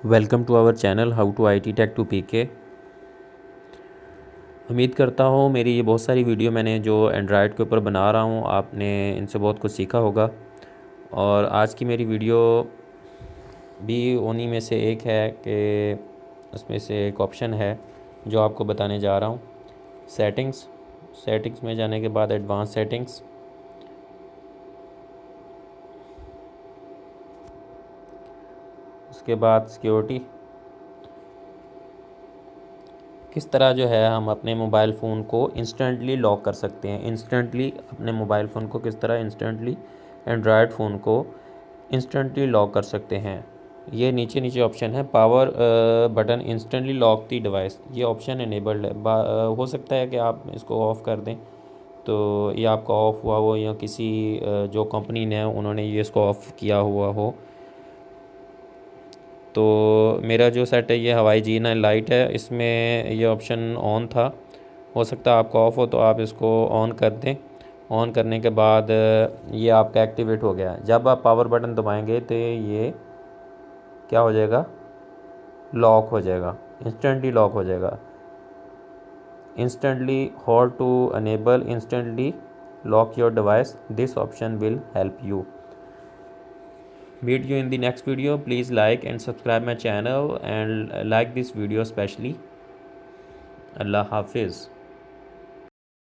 Welcome to our channel how to IT tech to PK। उम्मीद करता हूँ मेरी ये बहुत सारी वीडियो मैंने जो एंड्रॉयड के ऊपर बना रहा हूँ आपने इनसे बहुत कुछ सीखा होगा। और आज की मेरी वीडियो भी उन्हीं में से एक है कि उसमें से एक ऑप्शन है जो आपको बताने जा रहा हूँ। सेटिंग्स में जाने के बाद एडवांस सेटिंग्स, उसके बाद सिक्योरिटी। किस तरह जो है हम अपने मोबाइल फ़ोन को इंस्टेंटली लॉक कर सकते हैं, अपने मोबाइल फ़ोन को किस तरह इंस्टेंटली एंड्रॉयड फ़ोन को इंस्टेंटली लॉक कर सकते हैं। ये नीचे नीचे ऑप्शन है। पावर बटन इंस्टेंटली लॉक दी डिवाइस, ये ऑप्शन इनेबल्ड है। हो सकता है कि आप इसको ऑफ़ कर दें तो ये आपका ऑफ़ हुआ हो या किसी जो कंपनी ने उन्होंने ये इसको ऑफ़ किया हुआ हो। तो मेरा जो सेट है ये हवाई जीना लाइट है, इसमें ये ऑप्शन ऑन था। हो सकता है आपका ऑफ़ हो तो आप इसको ऑन कर दें। ऑन करने के बाद ये आपका एक्टिवेट हो गया। जब आप पावर बटन दबाएंगे तो ये क्या हो जाएगा, लॉक हो जाएगा, इंस्टेंटली लॉक हो जाएगा। Instantly hold to enable instantly lock your device, this option will help you. Meet you in the next video. Please like and subscribe my channel and like this video especially. Allah Hafiz.